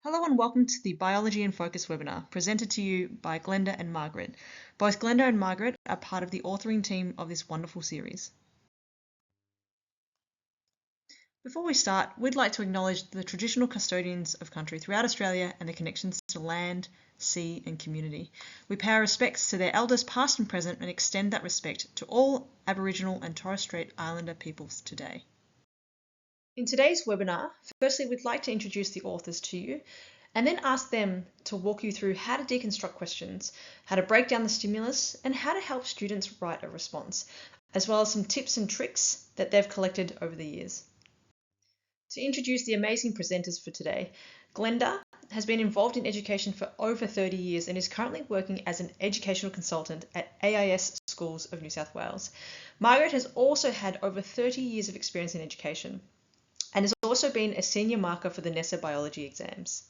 Hello and welcome to the Biology in Focus webinar presented to you by Glenda and Margaret. Both Glenda and Margaret are part of the authoring team of this wonderful series. Before we start, we'd like to acknowledge the traditional custodians of country throughout Australia and their connections to land, sea and community. We pay our respects to their elders past and present and extend that respect to all Aboriginal and Torres Strait Islander peoples today. In today's webinar, firstly, we'd like to introduce the authors to you and then ask them to walk you through how to deconstruct questions, how to break down the stimulus, and how to help students write a response, as well as some tips and tricks that they've collected over the years. To introduce the amazing presenters for today, Glenda has been involved in education for over 30 years and is currently working as an educational consultant at AIS Schools of New South Wales. Margaret has also had over 30 years of experience in education and has also been a senior marker for the NESA biology exams.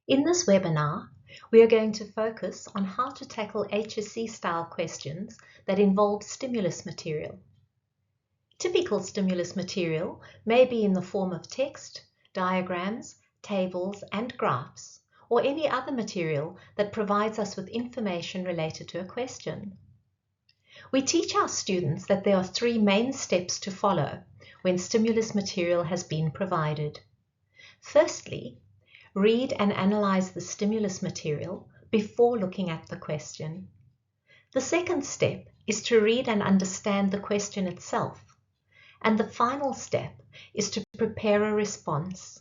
In this webinar, we are going to focus on how to tackle HSC style questions that involve stimulus material. Typical stimulus material may be in the form of text, diagrams, tables, and graphs, or any other material that provides us with information related to a question. We teach our students that there are 3 main steps to follow when stimulus material has been provided. Firstly, read and analyze the stimulus material before looking at the question. The second step is to read and understand the question itself. And the final step is to prepare a response.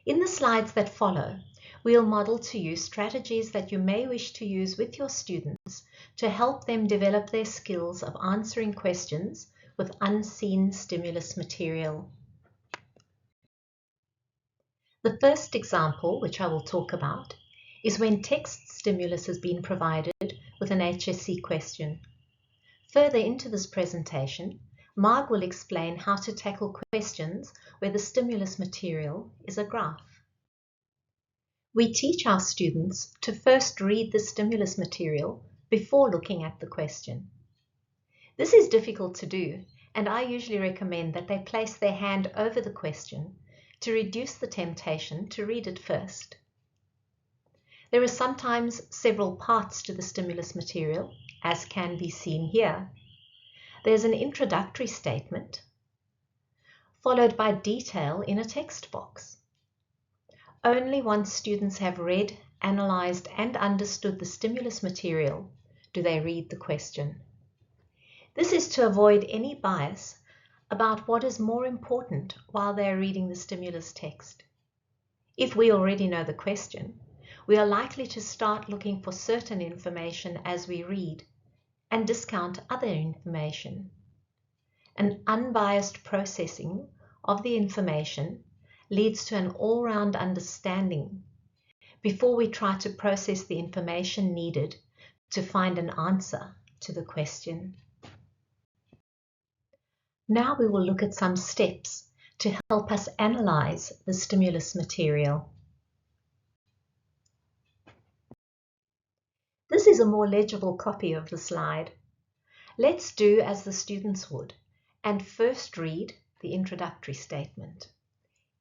In the slides that follow, we'll model to you strategies that you may wish to use with your students to help them develop their skills of answering questions with unseen stimulus material. The first example, which I will talk about, is when text stimulus has been provided with an HSC question. Further into this presentation, Marg will explain how to tackle questions where the stimulus material is a graph. We teach our students to first read the stimulus material before looking at the question. This is difficult to do, and I usually recommend that they place their hand over the question to reduce the temptation to read it first. There are sometimes several parts to the stimulus material, as can be seen here. There's an introductory statement, followed by detail in a text box. Only once students have read, analyzed, and understood the stimulus material do they read the question. This is to avoid any bias about what is more important while they are reading the stimulus text. If we already know the question, we are likely to start looking for certain information as we read and discount other information. An unbiased processing of the information leads to an all-round understanding before we try to process the information needed to find an answer to the question. Now we will look at some steps to help us analyze the stimulus material. This is a more legible copy of the slide. Let's do as the students would and first read the introductory statement.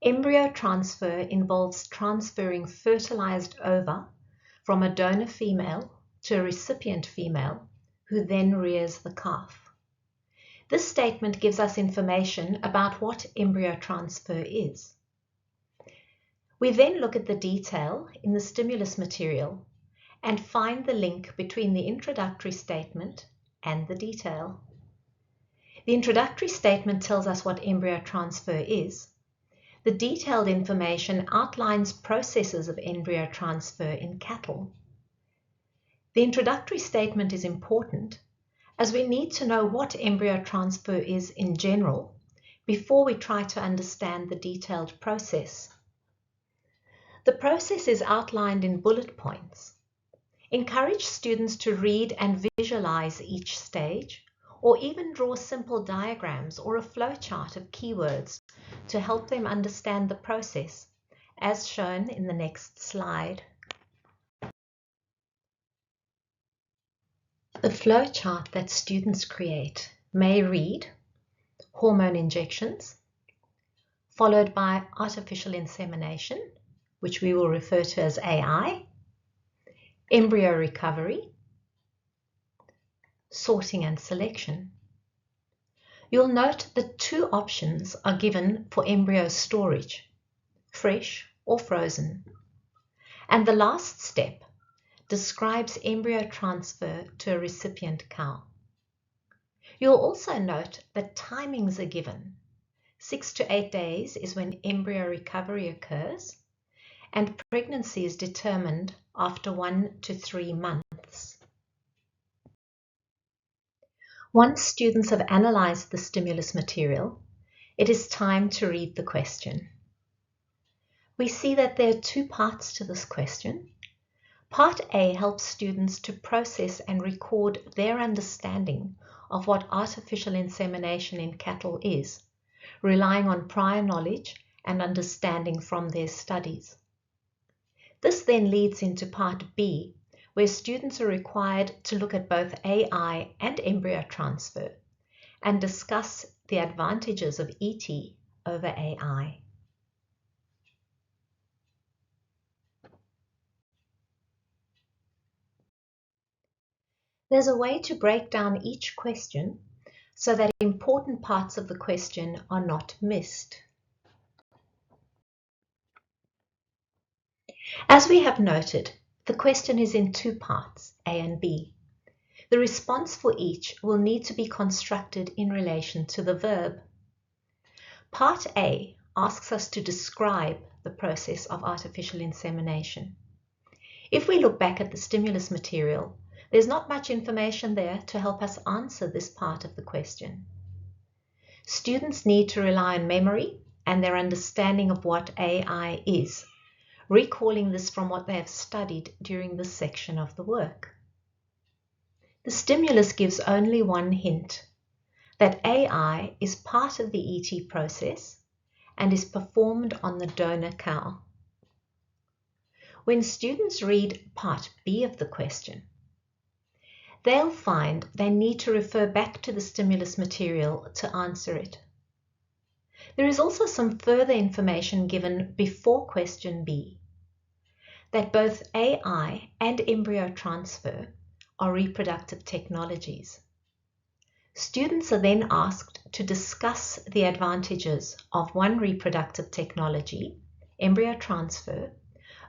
Embryo transfer involves transferring fertilized ova from a donor female to a recipient female who then rears the calf. This statement gives us information about what embryo transfer is. We then look at the detail in the stimulus material and find the link between the introductory statement and the detail. The introductory statement tells us what embryo transfer is. The detailed information outlines processes of embryo transfer in cattle. The introductory statement is important as we need to know what embryo transfer is in general before we try to understand the detailed process. The process is outlined in bullet points. Encourage students to read and visualize each stage, or even draw simple diagrams or a flowchart of keywords to help them understand the process, as shown in the next slide. The flowchart that students create may read hormone injections, followed by artificial insemination, which we will refer to as AI, embryo recovery, sorting and selection. You'll note that two options are given for embryo storage, fresh or frozen. And the last step describes embryo transfer to a recipient cow. You'll also note that timings are given. 6 to 8 days is when embryo recovery occurs, and pregnancy is determined after 1 to 3 months. Once students have analyzed the stimulus material, it is time to read the question. We see that there are two parts to this question. Part A helps students to process and record their understanding of what artificial insemination in cattle is, relying on prior knowledge and understanding from their studies. This then leads into Part B, where students are required to look at both AI and embryo transfer and discuss the advantages of ET over AI. There's a way to break down each question so that important parts of the question are not missed. As we have noted, the question is in two parts, A and B. The response for each will need to be constructed in relation to the verb. Part A asks us to describe the process of artificial insemination. If we look back at the stimulus material, there's not much information there to help us answer this part of the question. Students need to rely on memory and their understanding of what AI is, recalling this from what they have studied during this section of the work. The stimulus gives only one hint, that AI is part of the ET process and is performed on the donor cow. When students read Part B of the question, they'll find they need to refer back to the stimulus material to answer it. There is also some further information given before question B, that both AI and embryo transfer are reproductive technologies. Students are then asked to discuss the advantages of one reproductive technology, embryo transfer,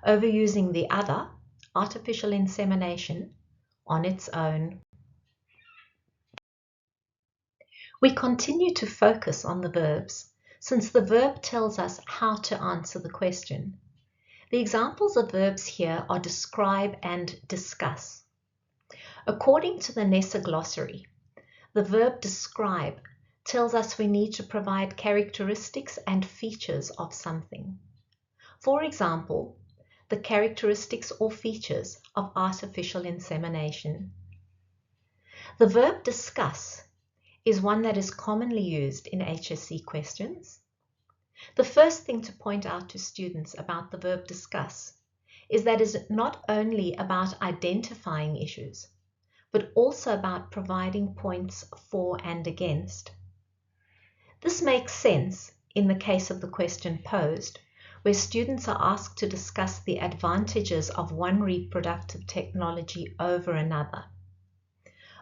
over using the other, artificial insemination, on its own. We continue to focus on the verbs, since the verb tells us how to answer the question. The examples of verbs here are describe and discuss. According to the Nessa glossary, the verb describe tells us we need to provide characteristics and features of something. For example, the characteristics or features of artificial insemination. The verb discuss is one that is commonly used in HSC questions. The first thing to point out to students about the verb discuss is that it is not only about identifying issues, but also about providing points for and against. This makes sense in the case of the question posed, where students are asked to discuss the advantages of one reproductive technology over another.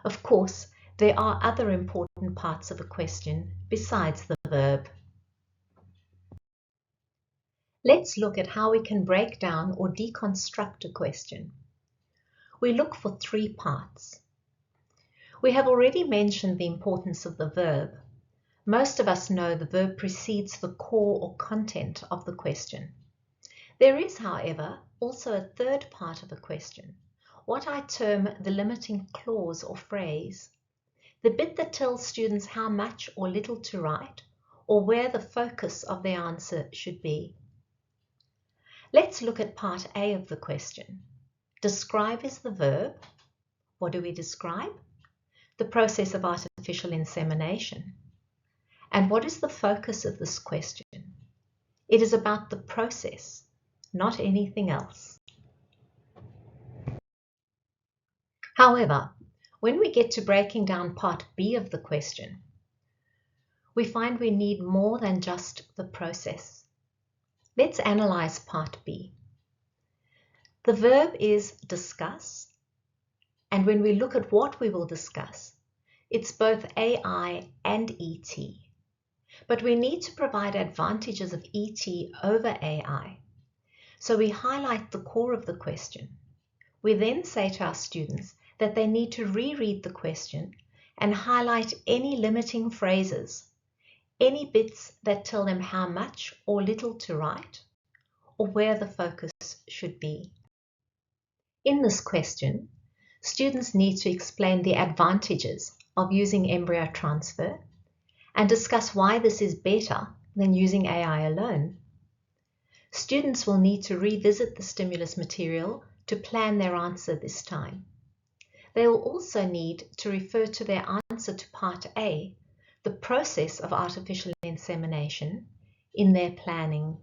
Of course, there are other important parts of a question besides the verb. Let's look at how we can break down or deconstruct a question. We look for three parts. We have already mentioned the importance of the verb. Most of us know the verb precedes the core or content of the question. There is, however, also a third part of a question, what I term the limiting clause or phrase, the bit that tells students how much or little to write or where the focus of their answer should be. Let's look at part A of the question. Describe is the verb. What do we describe? The process of artificial insemination. And what is the focus of this question? It is about the process, not anything else. However, when we get to breaking down part B of the question, we find we need more than just the process. Let's analyze part B. The verb is discuss, and when we look at what we will discuss, it's both AI and ET. But we need to provide advantages of ET over AI. So we highlight the core of the question. We then say to our students that they need to reread the question and highlight any limiting phrases, any bits that tell them how much or little to write, or where the focus should be. In this question, students need to explain the advantages of using embryo transfer and discuss why this is better than using AI alone. Students will need to revisit the stimulus material to plan their answer this time. They will also need to refer to their answer to Part A, the process of artificial insemination, in their planning.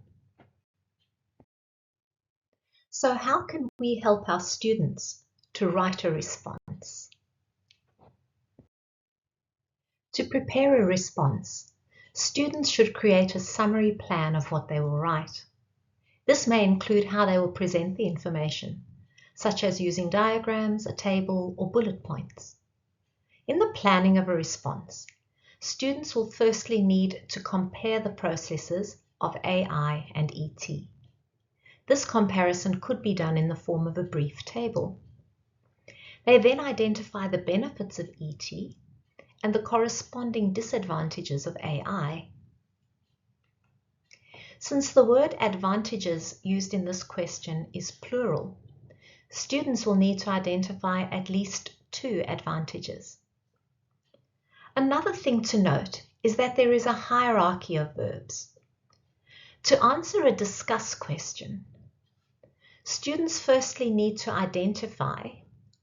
So how can we help our students to write a response? To prepare a response, students should create a summary plan of what they will write. This may include how they will present the information, such as using diagrams, a table, or bullet points. In the planning of a response, students will firstly need to compare the processes of AI and ET. This comparison could be done in the form of a brief table. They then identify the benefits of ET and the corresponding disadvantages of AI. Since the word advantages used in this question is plural, students will need to identify at least 2 advantages. Another thing to note is that there is a hierarchy of verbs. To answer a discuss question, students firstly need to identify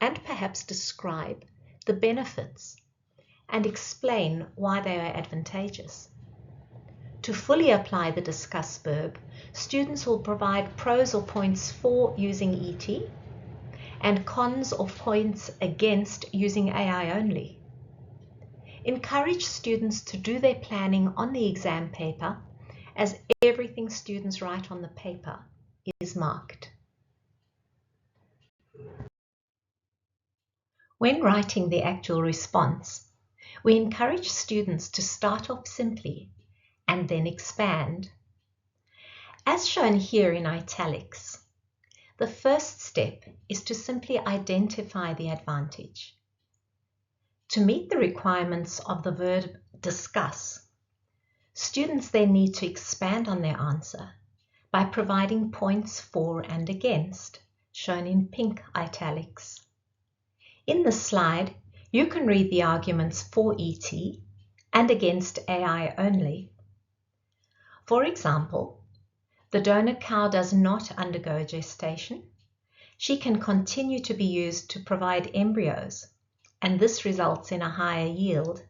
and perhaps describe the benefits and explain why they are advantageous. To fully apply the discuss verb, students will provide pros or points for using ET and cons or points against using AI only. Encourage students to do their planning on the exam paper, as everything students write on the paper is marked. When writing the actual response, we encourage students to start off simply and then expand. As shown here in italics, the first step is to simply identify the advantage. To meet the requirements of the verb discuss, students then need to expand on their answer by providing points for and against, shown in pink italics. In this slide, you can read the arguments for ET and against AI only. For example, the donor cow does not undergo gestation. She can continue to be used to provide embryos, and this results in a higher yield,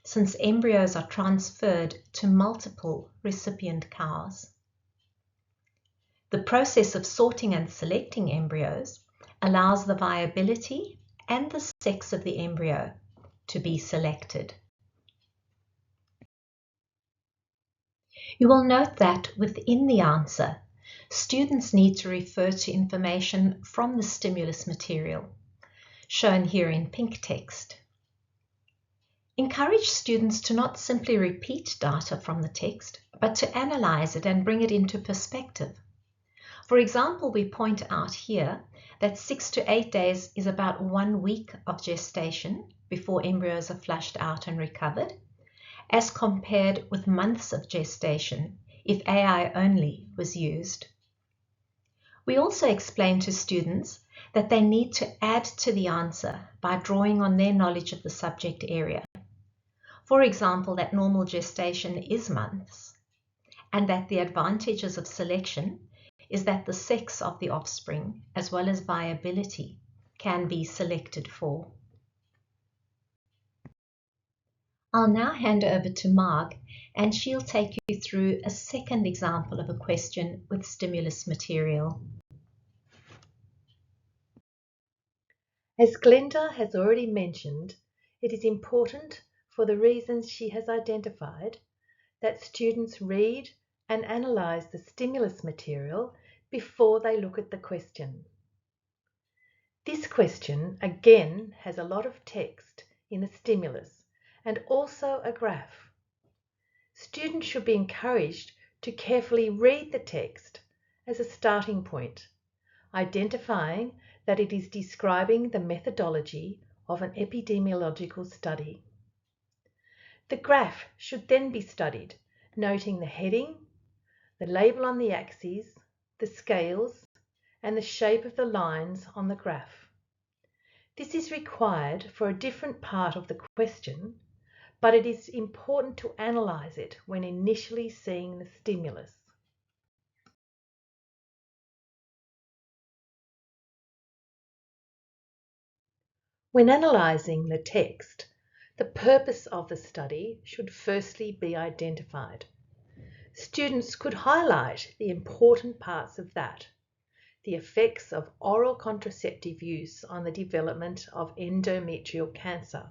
since embryos are transferred to multiple recipient cows. The process of sorting and selecting embryos allows the viability and the sex of the embryo to be selected. You will note that within the answer, students need to refer to information from the stimulus material, shown here in pink text. Encourage students to not simply repeat data from the text, but to analyze it and bring it into perspective. For example, we point out here that 6 to 8 days is about 1 week of gestation before embryos are flushed out and recovered, as compared with months of gestation if AI only was used. We also explain to students that they need to add to the answer by drawing on their knowledge of the subject area. For example, that normal gestation is months, and that the advantages of selection is that the sex of the offspring, as well as viability, can be selected for. I'll now hand over to Marg, and she'll take you through a second example of a question with stimulus material. As Glenda has already mentioned, it is important for the reasons she has identified, that students read and analyse the stimulus material before they look at the question. This question again has a lot of text in the stimulus and also a graph. Students should be encouraged to carefully read the text as a starting point, identifying that it is describing the methodology of an epidemiological study. The graph should then be studied, noting the heading, the label on the axes, the scales, and the shape of the lines on the graph. This is required for a different part of the question, but it is important to analyse it when initially seeing the stimulus. When analysing the text, the purpose of the study should firstly be identified. Students could highlight the important parts of that: the effects of oral contraceptive use on the development of endometrial cancer,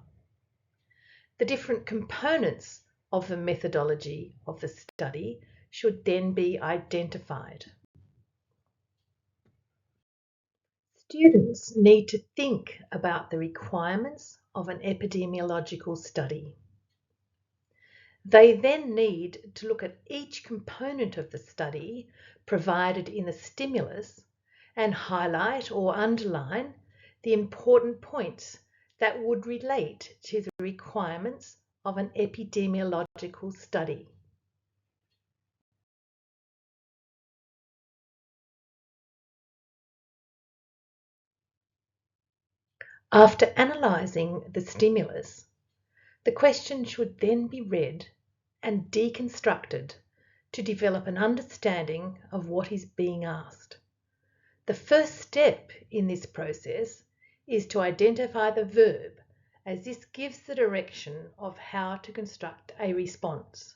the different components of the methodology of the study should then be identified. Students need to think about the requirements of an epidemiological study. They then need to look at each component of the study provided in the stimulus and highlight or underline the important points that would relate to the requirements of an epidemiological study. After analysing the stimulus, the question should then be read and deconstructed to develop an understanding of what is being asked. The first step in this process is to identify the verb, as this gives the direction of how to construct a response.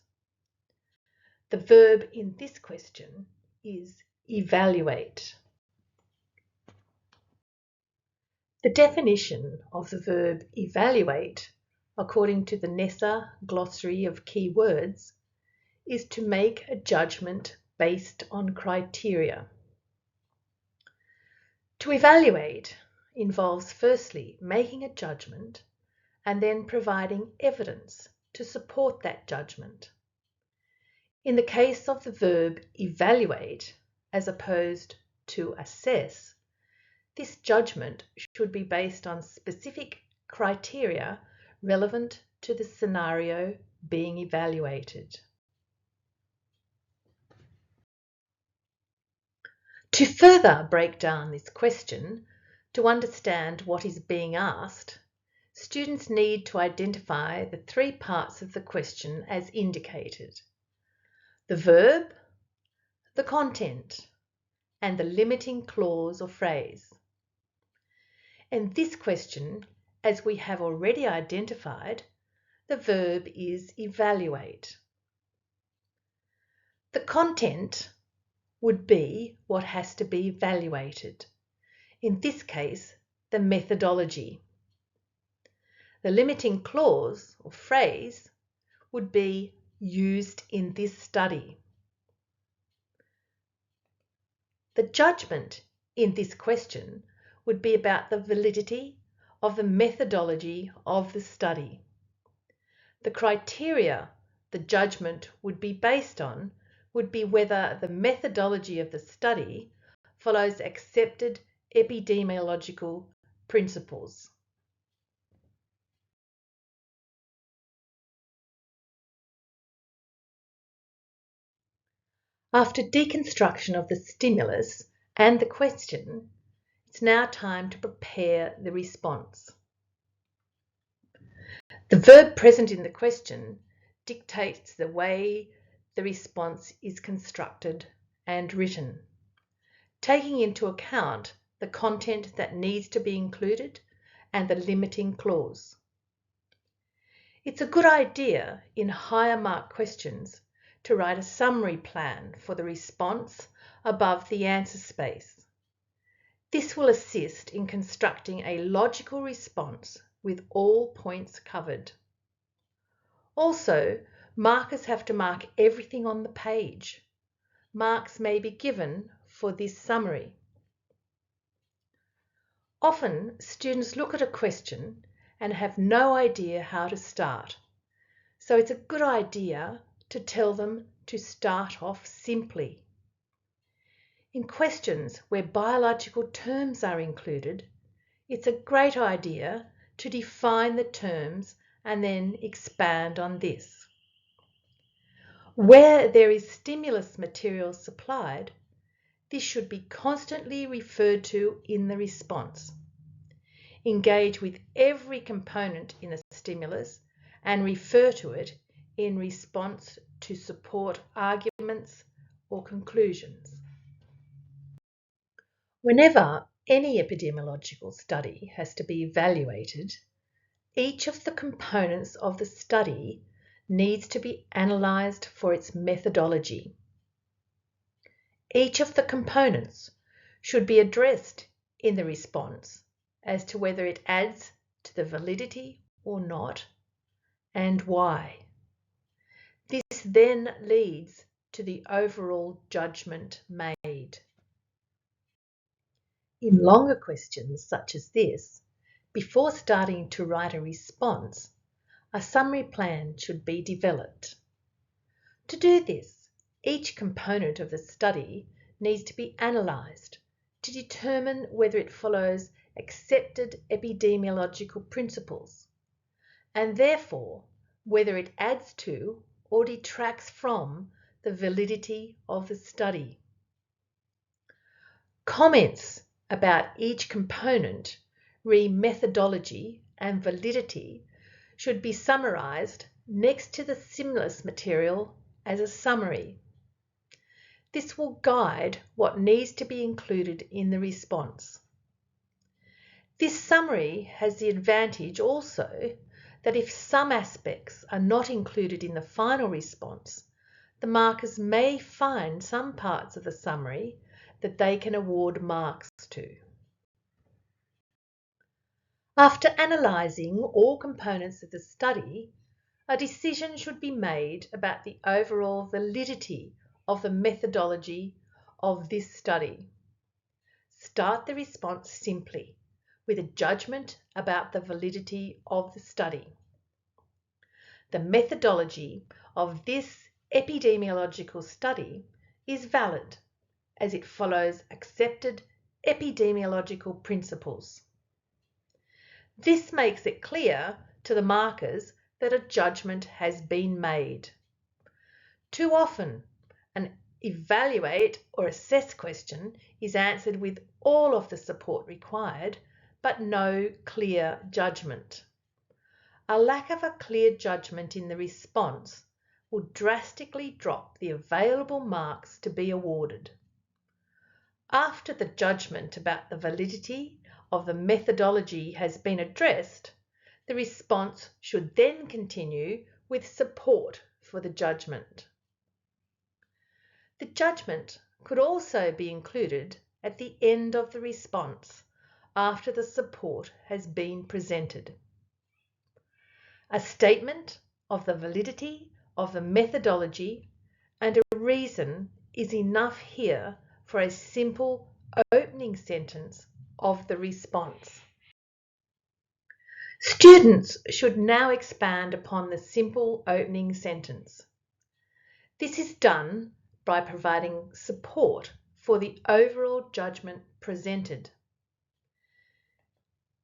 The verb in this question is evaluate. The definition of the verb evaluate, according to the Nessa Glossary of Key Words, is to make a judgment based on criteria. To evaluate involves firstly making a judgment and then providing evidence to support that judgment. In the case of the verb evaluate, as opposed to assess, this judgment should be based on specific criteria relevant to the scenario being evaluated. To further break down this question, to understand what is being asked, students need to identify the three parts of the question as indicated: the verb, the content, and the limiting clause or phrase. In this question, as we have already identified, the verb is evaluate. The content would be what has to be evaluated. In this case, the methodology. The limiting clause or phrase would be used in this study. The judgment in this question would be about the validity of the methodology of the study. The criteria the judgment would be based on would be whether the methodology of the study follows accepted epidemiological principles. After deconstruction of the stimulus and the question, it's now time to prepare the response. The verb present in the question dictates the way the response is constructed and written, taking into account the content that needs to be included and the limiting clause. It's a good idea in higher mark questions to write a summary plan for the response above the answer space. This will assist in constructing a logical response with all points covered. Also, markers have to mark everything on the page. Marks may be given for this summary. Often, students look at a question and have no idea how to start. So it's a good idea to tell them to start off simply. In questions where biological terms are included, it's a great idea to define the terms and then expand on this. Where there is stimulus material supplied, this should be constantly referred to in the response. Engage with every component in a stimulus and refer to it in response to support arguments or conclusions. Whenever any epidemiological study has to be evaluated, each of the components of the study needs to be analysed for its methodology. Each of the components should be addressed in the response as to whether it adds to the validity or not, and why. This then leads to the overall judgment made. In longer questions such as this, before starting to write a response, a summary plan should be developed. To do this, each component of the study needs to be analysed to determine whether it follows accepted epidemiological principles, and therefore whether it adds to or detracts from the validity of the study. Comments about each component, re methodology and validity, should be summarised next to the stimulus material as a summary. This will guide what needs to be included in the response. This summary has the advantage also that if some aspects are not included in the final response, the markers may find some parts of the summary that they can award marks to. After analysing all components of the study, a decision should be made about the overall validity of the methodology of this study. Start the response simply with a judgment about the validity of the study. The methodology of this epidemiological study is valid as it follows accepted epidemiological principles. This makes it clear to the markers that a judgment has been made. Too often, an evaluate or assess question is answered with all of the support required, but no clear judgment. A lack of a clear judgment in the response will drastically drop the available marks to be awarded. After the judgment about the validity of the methodology has been addressed, the response should then continue with support for the judgment. The judgment could also be included at the end of the response after the support has been presented. A statement of the validity of the methodology and a reason is enough here for a simple opening sentence of the response. Students should now expand upon the simple opening sentence. This is done by providing support for the overall judgment presented.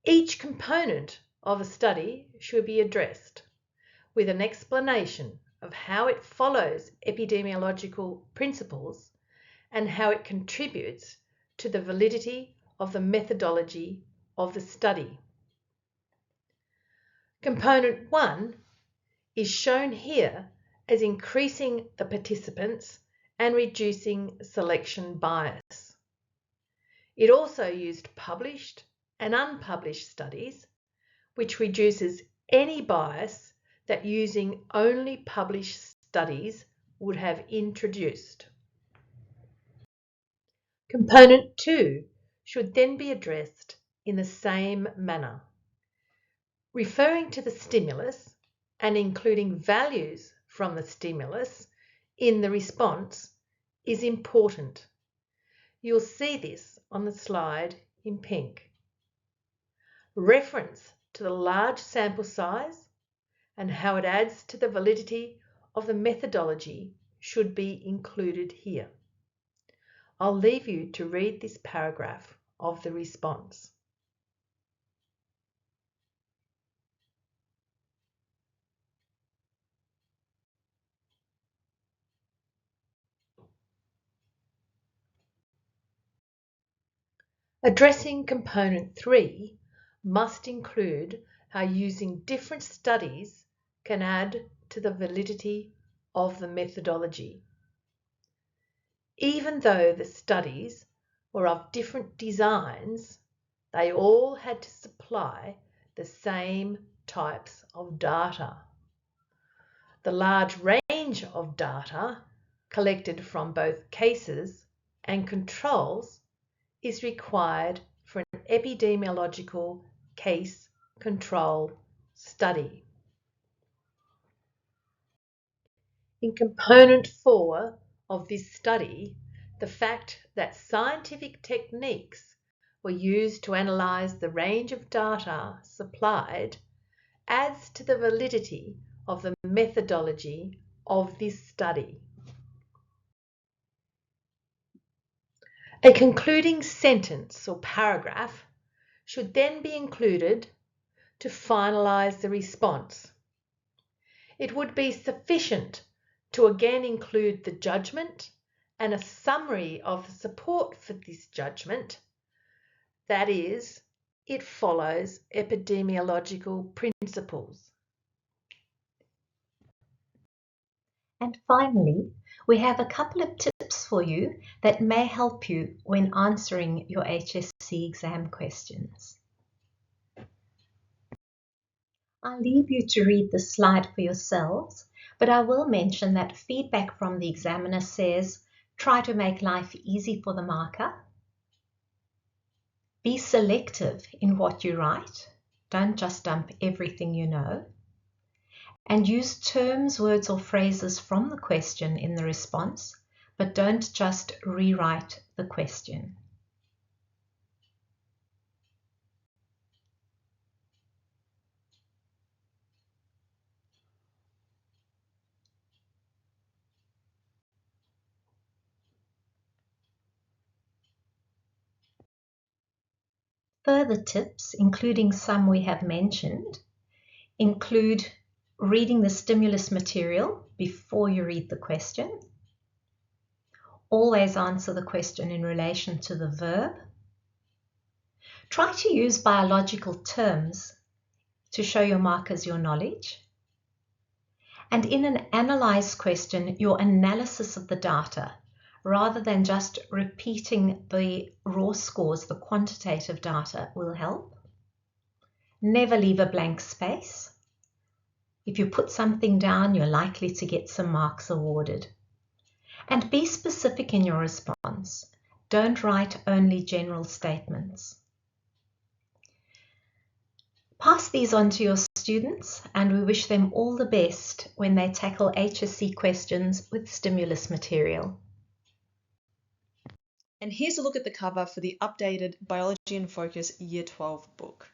Each component of a study should be addressed with an explanation of how it follows epidemiological principles and how it contributes to the validity of the methodology of the study. Component 1 is shown here as increasing the participants and reducing selection bias. It also used published and unpublished studies, which reduces any bias that using only published studies would have introduced. Component 2 should then be addressed in the same manner. Referring to the stimulus, and including values from the stimulus in the response is important. You'll see this on the slide in pink. Reference to the large sample size and how it adds to the validity of the methodology should be included here. I'll leave you to read this paragraph of the response. Addressing component 3 must include how using different studies can add to the validity of the methodology. Even though the studies were of different designs, they all had to supply the same types of data. The large range of data collected from both cases and controls is required for an epidemiological case control study. In component 4 of this study, the fact that scientific techniques were used to analyse the range of data supplied adds to the validity of the methodology of this study. A concluding sentence or paragraph should then be included to finalise the response. It would be sufficient to again include the judgment and a summary of the support for this judgment. That is, it follows epidemiological principles. And finally, we have a couple of tips for you that may help you when answering your HSC exam questions. I'll leave you to read the slide for yourselves, but I will mention that feedback from the examiner says, try to make life easy for the marker. Be selective in what you write. Don't just dump everything you know. And use terms, words, or phrases from the question in the response, but don't just rewrite the question. Further tips, including some we have mentioned, include reading the stimulus material before you read the question. Always answer the question in relation to the verb. Try to use biological terms to show your markers your knowledge. And in an analyze question, your analysis of the data, rather than just repeating the raw scores, the quantitative data, will help. Never leave a blank space. If you put something down, you're likely to get some marks awarded. And be specific in your response. Don't write only general statements. Pass these on to your students, and we wish them all the best when they tackle HSC questions with stimulus material. And here's a look at the cover for the updated Biology in Focus Year 12 book.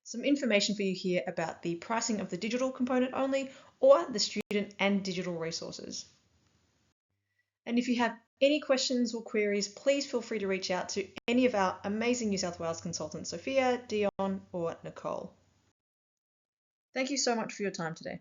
Some information for you here about the pricing of the digital component only or the student and digital resources. And if you have any questions or queries, please feel free to reach out to any of our amazing New South Wales consultants, Sophia, Dion, or Nicole. Thank you so much for your time today.